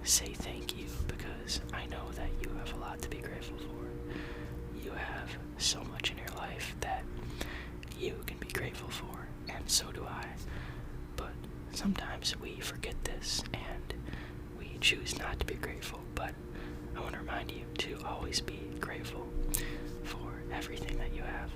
say thank you because I know that you have a lot to be grateful for. You have so much in your life that you can be grateful for, and so do I. But sometimes we forget this and we choose not to be grateful, but I want to remind you to always be grateful for everything that you have.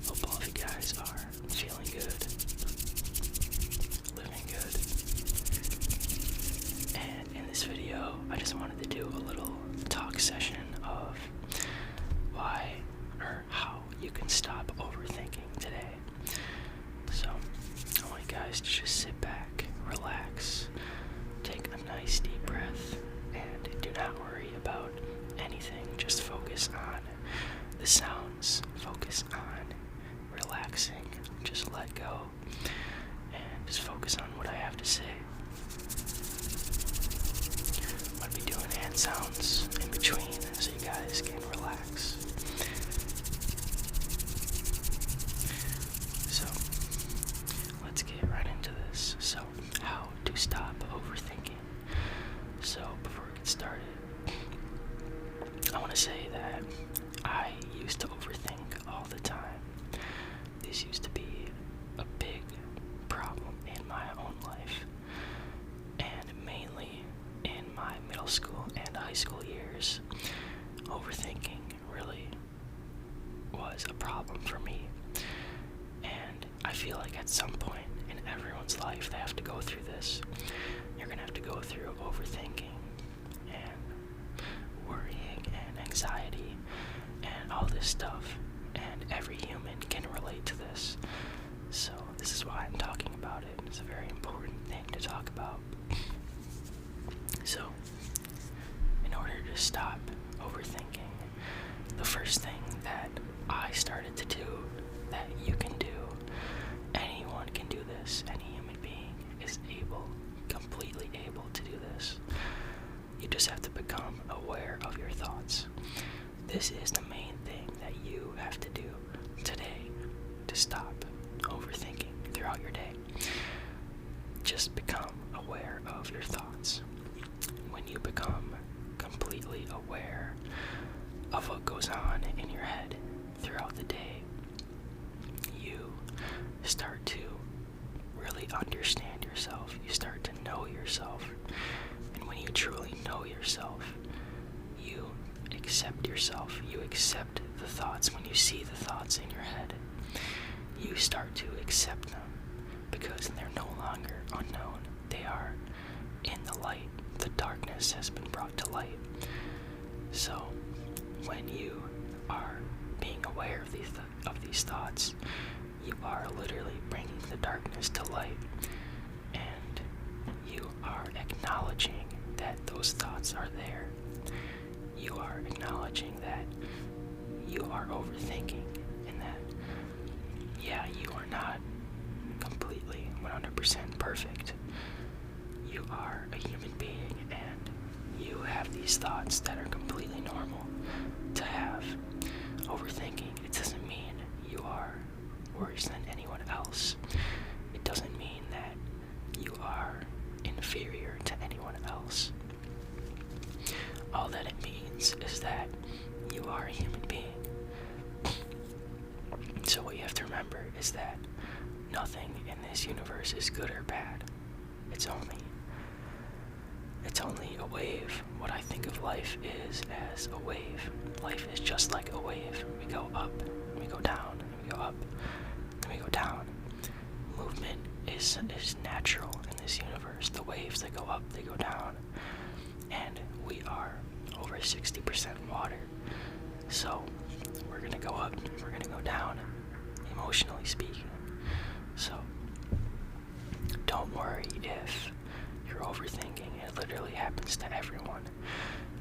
Hope all of you guys are feeling good, living good. And in this video, I just wanted to do a little talk session of why or how you can stop overthinking today. So, I want you guys to just sit back, relax, take a nice deep breath, and do not worry about anything. Just focus on the sounds, focus on relaxing, just let go, and just focus on what I have to say. I'm going to be doing hand sounds in between so you guys can relax. So, let's get right into this. So, how to stop overthinking. So, before we get started, I want to say that I used to overthink all the time. This used to be a big problem in my own life, and mainly in my middle school and high school years. Overthinking really was a problem for me, and I feel like at some point in everyone's life they have to go through this. You're gonna have to go through overthinking and worrying and anxiety and all this stuff, and every human can relate to this. So this is why I'm talking about it. It's a very important thing to talk about. So, in order to stop overthinking, the first thing that I started to do that you can do, anyone can do this, any human being is completely able to do this. You just have to become aware of your thoughts. This is the main thing that you have to do today to stop overthinking throughout your day. Just become aware of your thoughts. When you become completely aware of what goes on in your head throughout the day, you start to really understand yourself. You start to know yourself. And when you truly know yourself, you accept yourself. You accept the thoughts. When you see the thoughts in your head, you start to accept them because they're no longer unknown. They are in the light. The darkness has been brought to light. So when you are being aware of these thoughts, you are literally bringing the darkness to light, and you are acknowledging that those thoughts are there. You are acknowledging that you are overthinking, and that, yeah, you are not completely 100% perfect. You are a human being, and you have these thoughts that are completely normal to have. Overthinking, it doesn't mean you are worse than anyone else. It doesn't mean that you are inferior to anyone else. All that it means is that you are a human being. So what you have to remember is that nothing in this universe is good or bad. It's only a wave. What I think of life is as a wave. Life is just like a wave. We go up, and we go down, and we go up, and we go down. Movement is natural in this universe. The waves, they go up, they go down. And we are over 60% water. So we're gonna go up, we're gonna go down, emotionally speaking. So don't worry if you're overthinking. It literally happens to everyone.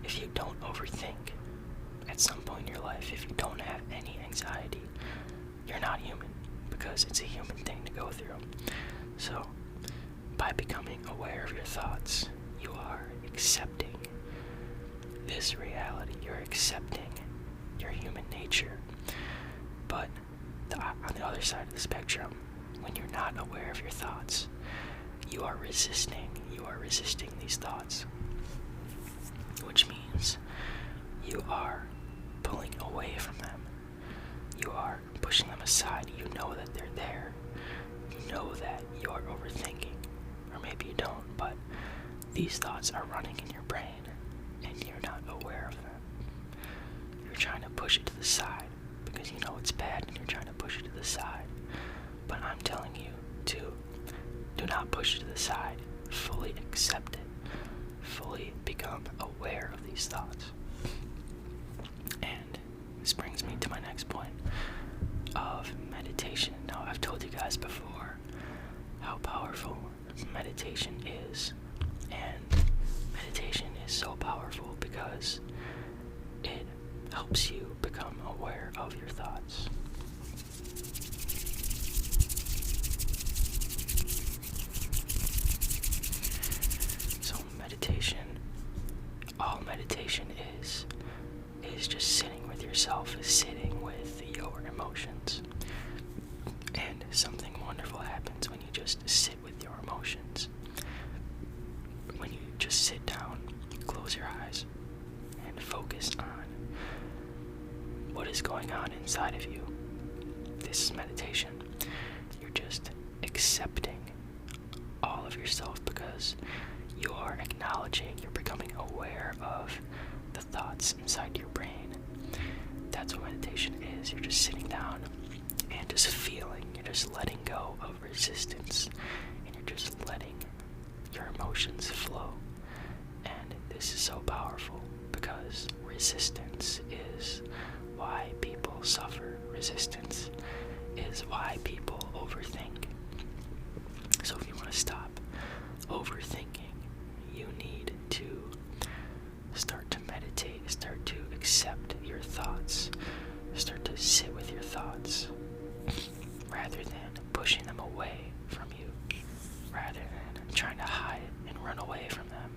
If you don't overthink at some point in your life, if you don't have any anxiety, you're not human, because it's a human thing to go through. So by becoming aware of your thoughts, you are accepting this reality. You're accepting your human nature. But on the other side of the spectrum, when you're not aware of your thoughts, you are resisting these thoughts, which means you are pulling away from them. You are pushing them aside. You know that they're there. You know that you are overthinking, or maybe you don't, but these thoughts are running in your brain and you're not aware of them. You're trying to push it to the side because you know it's bad and you're trying to push it to the side. But I'm telling you to do not push it to the side. Fully accept it. Fully become aware of these thoughts. And this brings me to my next point of meditation. Now, I've told you guys before how powerful meditation is. And meditation is so powerful because it helps you become aware of your thoughts. So all meditation is just sitting with yourself, is sitting with your emotions. And something wonderful happens when you just sit with your emotions. When you just sit down, close your eyes, and focus on what is going on inside of you. This is meditation. You're just accepting all of yourself because you are acknowledging, you're becoming aware of the thoughts inside your brain. That's what meditation is. You're just sitting down and just feeling, you're just letting go of resistance, and you're just letting your emotions flow. And this is so powerful because resistance is why people suffer. Resistance is why people overthink. So if you want to stop overthinking, you need to start to meditate, start to accept your thoughts, start to sit with your thoughts rather than pushing them away from you, rather than trying to hide and run away from them.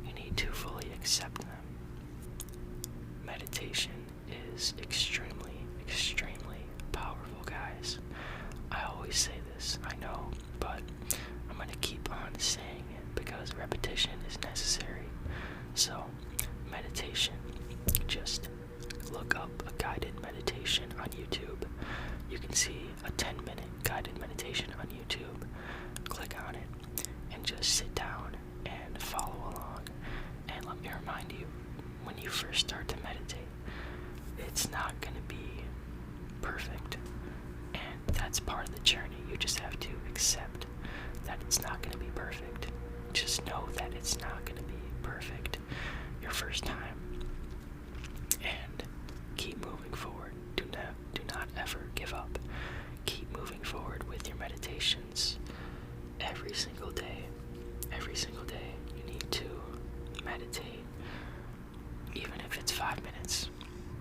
You need to fully accept them. Meditation is extremely, extremely powerful, guys. I always say this, I know, but I'm going to keep on saying it because repetition is necessary. So, meditation, just look up a guided meditation on YouTube. You can see a 10-minute guided meditation on YouTube. Click on it and just sit down and follow along. And let me remind you, when you first start to meditate, it's not going to be perfect. And that's part of the journey. You just have to accept that it's not going to be perfect. Just know that it's not going to be perfect your first time. And keep moving forward. Do not ever give up. Keep moving forward with your meditations. Every single day, you need to meditate. Even if it's 5 minutes,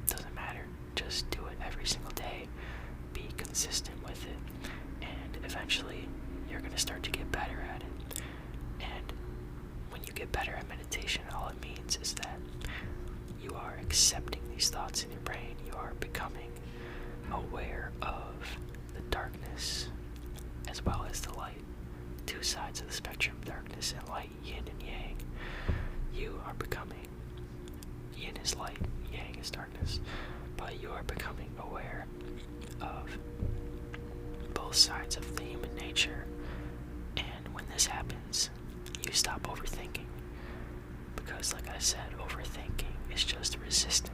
doesn't matter. Just do it every single day. Be consistent with it. And eventually, you're going to start to get better at it. And when you get better at meditation, all it means is that you are accepting these thoughts in your brain. You are becoming aware of the darkness as well as the light. Two sides of the spectrum, darkness and light, yin and yang. You are becoming, yin is light, yang is darkness, but you are becoming aware of both sides of the human nature. And when this happens, you stop overthinking. Because like I said, overthinking is just resisting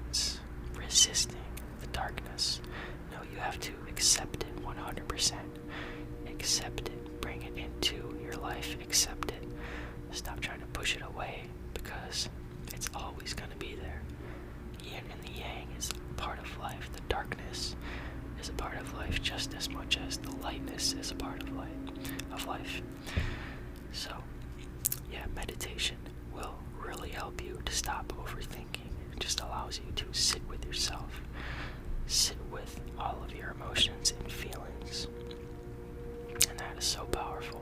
the darkness. No, you have to accept it 100%. Accept it. Bring it into your life. Accept it. Stop trying to push it away because it's always going to be there. Yin and the yang is part of life. The darkness is a part of life just as much as the lightness is a part of life. So, yeah, meditation will really help you to stop overthinking. It just allows you to sit with yourself, sit with all of your emotions and feelings. And that is so powerful.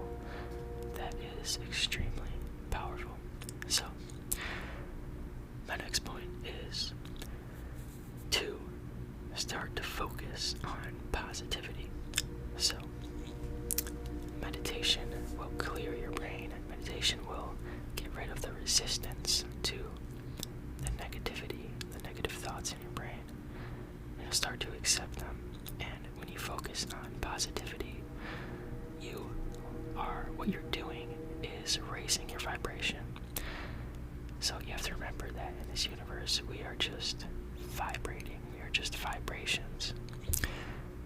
That is extremely powerful. So, my next point is to start to focus on positivity. So, meditation will clear your brain. resistance to the negativity, the negative thoughts in your brain. You'll start to accept them. And when you focus on positivity, what you're doing is raising your vibration. So you have to remember that in this universe, we are just vibrating. We are just vibrations.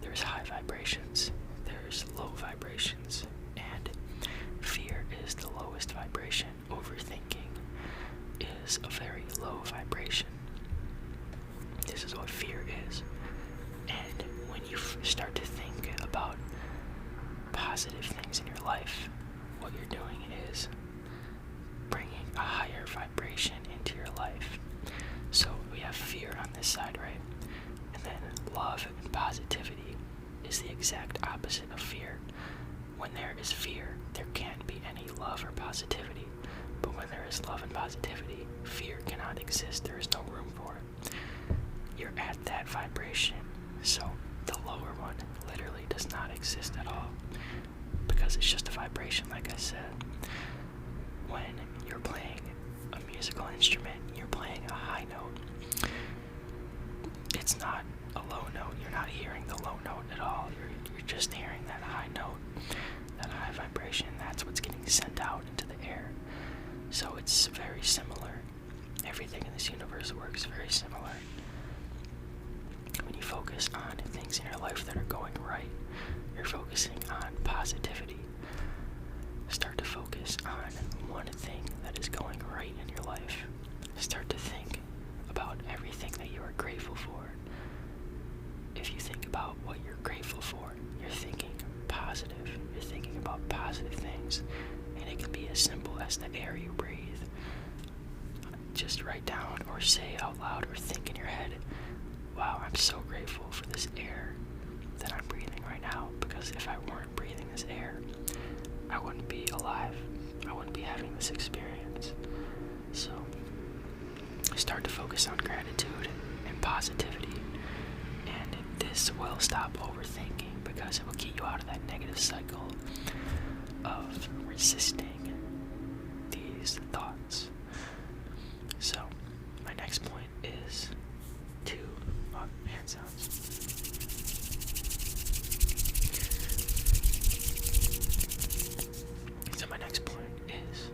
There's high vibrations, there's low vibrations, and fear is the lowest vibration. Overthinking is a very low vibration. This is what fear is. And when you start to think about positive things in your life, what you're doing is bringing a higher vibration into your life. So we have fear on this side, right? And then love and positivity is the exact opposite of fear. When there is fear, there can't be any love or positivity. But when there is love and positivity, fear cannot exist. There is no room for it. You're at that vibration. So the lower one literally does not exist at all, because it's just a vibration, like I said. When you're playing a musical instrument, you're playing a high note. It's not a low note. You're not hearing the low note at all. You're just hearing that high note, that high vibration. That's what's getting sent out into the air. So it's very similar. Everything in this universe works very similar. When you focus on things in your life that are going right, you're focusing on positivity. Start to focus on one thing that is going right in your life. Start to think about everything that you are grateful for. If you think about what you're grateful for, you're thinking positive. You're thinking about positive things. And it can be as simple as the air you breathe. Just write down or say out loud or think in your head, wow, I'm so grateful for this air that I'm breathing right now, because if I weren't breathing this air, I wouldn't be alive. I wouldn't be having this experience. So start to focus on gratitude and positivity, and this will stop overthinking, because it will get you out of that negative cycle of resisting these thoughts. So my next point is hand sounds. So my next point is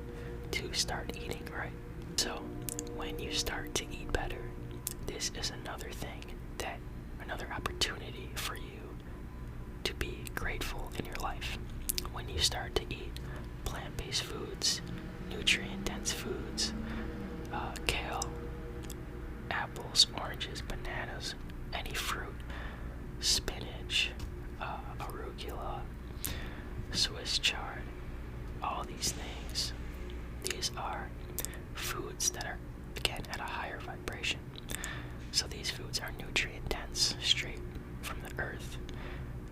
to start eating right. So when you start to eat better, this is another thing, another opportunity for you to be grateful in your life. When you start to eat plant-based foods, nutrient-dense foods, kale, apples, oranges, bananas, any fruit, spinach, arugula, Swiss chard, all these things. These are foods that are, again, at a higher vibration. So these foods are nutrient dense, straight from the earth.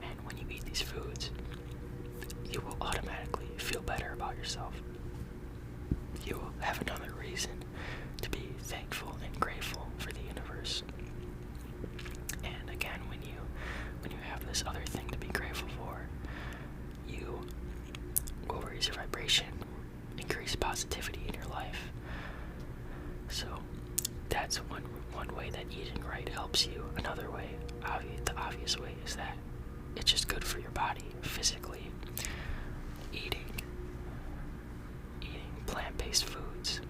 And when you eat these foods, you will automatically feel better about yourself. You will have another reason to be thankful and grateful for the universe. And again, when you have this other thing to be grateful for, you will raise your vibration, increase positivity in your life. So that's one way that eating right helps you. Another way, the obvious way, is that it's just good for your body physically. Eating plant-based foods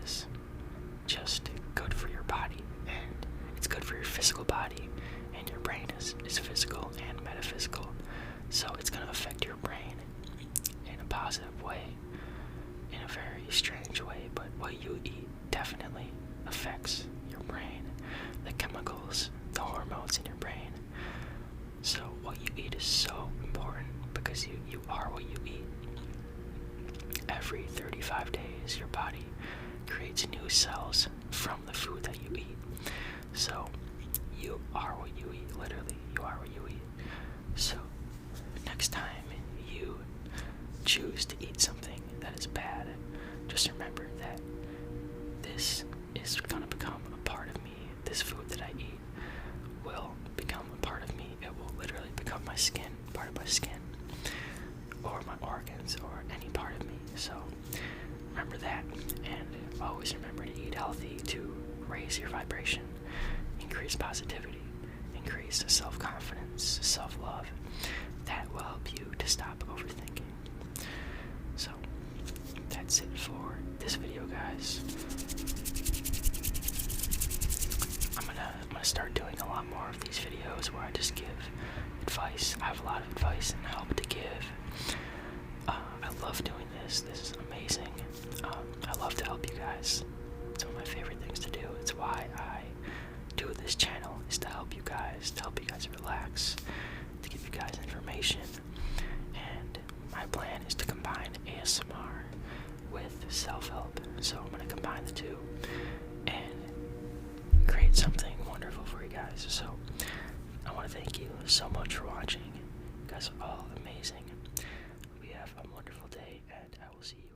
is just good for your body, and it's good for your physical body, and your brain is physical and metaphysical, so it's going to affect your brain in a positive way, in a very strange way. But what you eat definitely affects your brain, the chemicals, the hormones in your brain. So what you eat is so important, because you are what you eat. Every 35 days, your body creates new cells from the food that you eat. So you are what you eat, literally, you are what you eat. So next time you choose to eat something that is bad, just remember that this is going to become a part of me. This food that I eat will become a part of me. It will literally become my skin, part of my skin, or my organs, or any part of me. So remember remember that, and always remember to eat healthy to raise your vibration, increase positivity, increase self-confidence, self-love. That will help you to stop overthinking. So, that's it for this video, guys. I'm gonna start doing a lot more of these videos where I just give advice. I have a lot of advice and help to give. I love doing this. This is amazing. I love to help you guys. It's one of my favorite things to do. It's why I do this channel, is to help you guys relax, to give you guys information. And my plan is to combine ASMR with self-help. So I'm going to combine the two and create something wonderful for you guys. So I want to thank you so much for watching. You guys are all amazing. We have a wonderful day, and I will see you